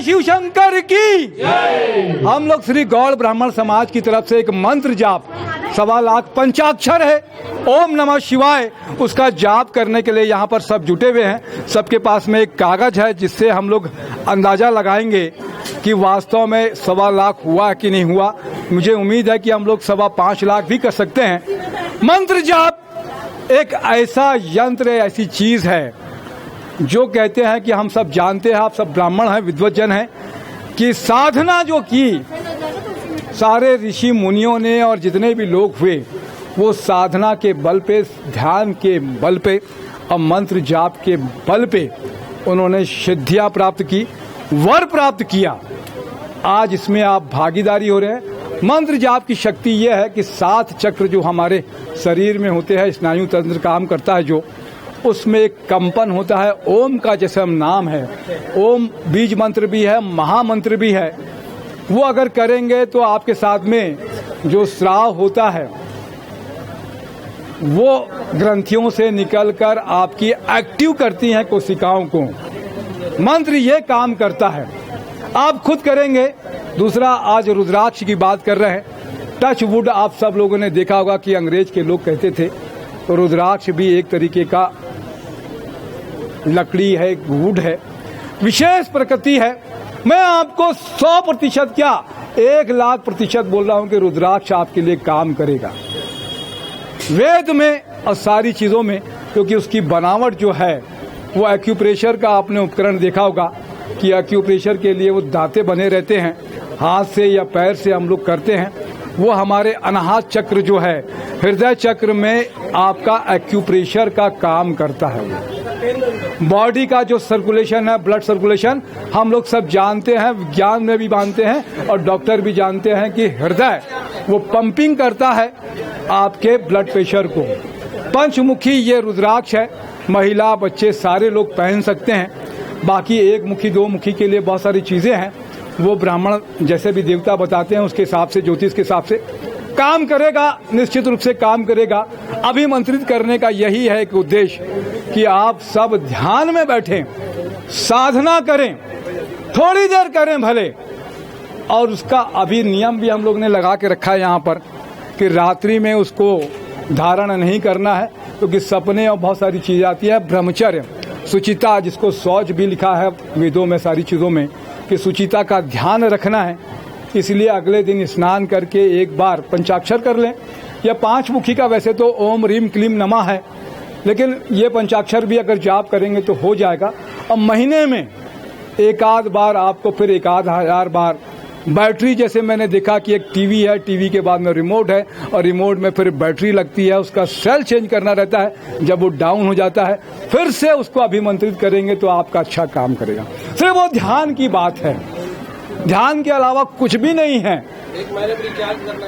शिव शंकर की जय। हम लोग श्री गौड़ ब्राह्मण समाज की तरफ से एक मंत्र जाप 1.25 लाख पंचाक्षर है, ओम नमः शिवाय, उसका जाप करने के लिए यहाँ पर सब जुटे हुए हैं। सबके पास में एक कागज है जिससे हम लोग अंदाजा लगाएंगे कि वास्तव में 1.25 लाख हुआ कि नहीं हुआ। मुझे उम्मीद है कि हम लोग 5.25 लाख भी कर सकते हैं। मंत्र जाप एक ऐसा यंत्र, ऐसी चीज है जो कहते हैं कि हम सब जानते हैं, आप सब ब्राह्मण हैं, विद्वज्जन हैं, कि साधना जो की सारे ऋषि मुनियों ने और जितने भी लोग हुए वो साधना के बल पे, ध्यान के बल पे और मंत्र जाप के बल पे उन्होंने सिद्धियां प्राप्त की, वर प्राप्त किया। आज इसमें आप भागीदारी हो रहे हैं। मंत्र जाप की शक्ति यह है कि 7 चक्र जो हमारे शरीर में होते हैं, स्नायु तंत्र काम करता है जो, उसमें एक कंपन होता है। ओम का जैसे हम नाम है, ओम बीज मंत्र भी है, महामंत्र भी है। वो अगर करेंगे तो आपके साथ में जो स्राव होता है वो ग्रंथियों से निकलकर आपकी एक्टिव करती हैं कोशिकाओं को। मंत्र ये काम करता है, आप खुद करेंगे। दूसरा, आज रुद्राक्ष की बात कर रहे हैं। टच वुड आप सब लोगों ने देखा होगा कि अंग्रेज के लोग कहते थे, तो रुद्राक्ष भी एक तरीके का लकड़ी है, एक वुड है, विशेष प्रकृति है। मैं आपको 100% क्या 1,00,000% बोल रहा हूं कि रुद्राक्ष आपके लिए काम करेगा। वेद में और सारी चीजों में, क्योंकि उसकी बनावट जो है वो एक्यूप्रेशर का आपने उपकरण देखा होगा कि एक्यूप्रेशर के लिए वो दांते बने रहते हैं, हाथ से या पैर से हम लोग करते हैं। वो हमारे अनाहत चक्र जो है, हृदय चक्र में आपका एक्यूप्रेशर का काम करता है। बॉडी का जो सर्कुलेशन है, ब्लड सर्कुलेशन, हम लोग सब जानते हैं, विज्ञान में भी मानते हैं और डॉक्टर भी जानते हैं कि हृदय वो पंपिंग करता है आपके ब्लड प्रेशर को। पंचमुखी ये रुद्राक्ष है, महिला बच्चे सारे लोग पहन सकते हैं। बाकी 1 मुखी 2 मुखी के लिए बहुत सारी चीजें हैं, वो ब्राह्मण जैसे भी देवता बताते हैं उसके हिसाब से, ज्योतिष के हिसाब से काम करेगा, निश्चित रूप से काम करेगा। अभिमंत्रित करने का यही है एक उद्देश्य कि आप सब ध्यान में बैठें, साधना करें, थोड़ी देर करें भले। और उसका अभी नियम भी हम लोग ने लगा के रखा है यहाँ पर कि रात्रि में उसको धारण नहीं करना है, क्योंकि सपने और बहुत सारी चीजें आती है। ब्रह्मचर्य, सुचिता, जिसको शौच भी लिखा है वेदों में, सारी चीजों में, कि सुचिता का ध्यान रखना है। इसलिए अगले दिन स्नान करके एक बार पंचाक्षर कर लें, या 5 मुखी का वैसे तो ओम रीम क्लीम नमः है, लेकिन ये पंचाक्षर भी अगर जाप करेंगे तो हो जाएगा। और महीने में 1 बार आपको फिर 1,000 बार बैटरी, जैसे मैंने देखा कि एक टीवी है, टीवी के बाद में रिमोट है और रिमोट में फिर बैटरी लगती है, उसका सेल चेंज करना रहता है। जब वो डाउन हो जाता है फिर से उसको अभिमंत्रित करेंगे तो आपका अच्छा काम करेगा। सिर्फ वो ध्यान की बात है, ध्यान के अलावा कुछ भी नहीं है। 1 महीने भी चार्ज करना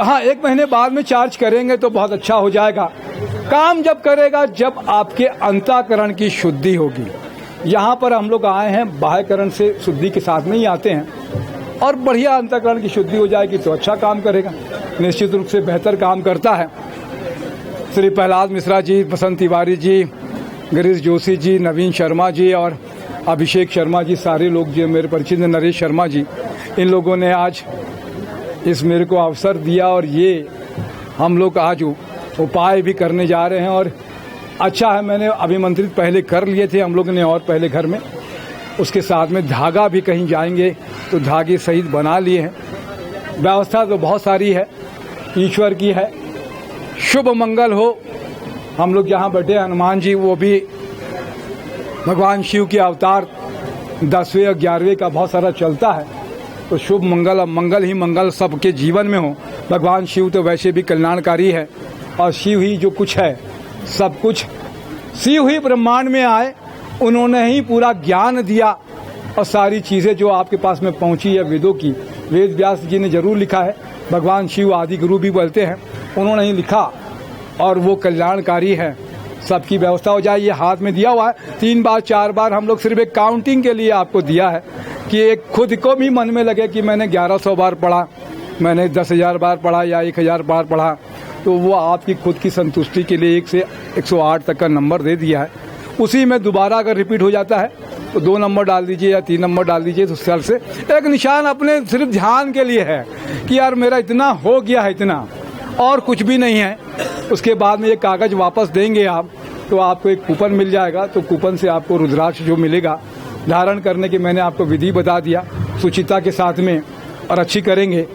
है। 1 महीने बाद में चार्ज करेंगे तो बहुत अच्छा हो जाएगा। काम जब करेगा जब आपके अंतःकरण की शुद्धि होगी। यहाँ पर हम लोग आए हैं बाह्यकरण से शुद्धि के साथ में ही आते हैं, और बढ़िया अंतःकरण की शुद्धि हो जाएगी तो अच्छा काम करेगा, निश्चित रूप से बेहतर काम करता है। श्री प्रहलाद मिश्रा जी, बसंत तिवारी जी, गिरीश जोशी जी, नवीन शर्मा जी और अभिषेक शर्मा जी, सारे लोग जो मेरे परिचित, नरेश शर्मा जी, इन लोगों ने आज इस मेरे को अवसर दिया और ये हम लोग आज उपाय भी करने जा रहे हैं। और अच्छा है, मैंने अभिमंत्रित पहले कर लिए थे हम लोगों ने, और पहले घर में उसके साथ में धागा भी कहीं जाएंगे तो धागे सहित बना लिए हैं। व्यवस्था तो बहुत सारी है, ईश्वर की है। शुभ मंगल हो। हम लोग यहाँ बैठे, हनुमान जी वो भी भगवान शिव के अवतार 10वें और 11वें का बहुत सारा चलता है, तो शुभ मंगल और मंगल ही मंगल सबके जीवन में हो। भगवान शिव तो वैसे भी कल्याणकारी है, और शिव ही जो कुछ है सब कुछ, शिव ही ब्रह्मांड में आए, उन्होंने ही पूरा ज्ञान दिया। और सारी चीजें जो आपके पास में पहुंची है वेदों की, वेद व्यास जी ने जरूर लिखा है, भगवान शिव आदि गुरु भी बोलते हैं, उन्होंने ही लिखा, और वो कल्याणकारी है। सबकी व्यवस्था हो जाए, ये हाथ में दिया हुआ है। 3 बार 4 बार हम लोग सिर्फ एक काउंटिंग के लिए आपको दिया है कि एक खुद को भी मन में लगे कि मैंने 1100 बार पढ़ा, मैंने 10,000 बार पढ़ा या 1,000 बार पढ़ा, तो वो आपकी खुद की संतुष्टि के लिए 1 से 108 तक का नंबर दे दिया है। उसी में दोबारा अगर रिपीट हो जाता है तो 2 नंबर डाल दीजिए या 3 नंबर डाल दीजिए। तो उस ख्याल से एक निशान अपने सिर्फ ध्यान के लिए है कि यार मेरा इतना हो गया है, इतना और कुछ भी नहीं है। उसके बाद में ये कागज वापस देंगे आप, तो आपको एक कूपन मिल जाएगा। तो कूपन से आपको रुद्राक्ष जो मिलेगा धारण करने की मैंने आपको विधि बता दिया सुचिता के साथ में, और अच्छी करेंगे।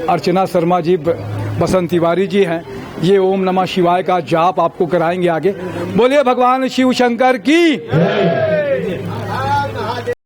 अर्चना शर्मा जी, बसंत तिवारी जी हैं, ये ओम नमः शिवाय का जाप आपको कराएंगे आगे। बोलिए भगवान शिव शंकर की।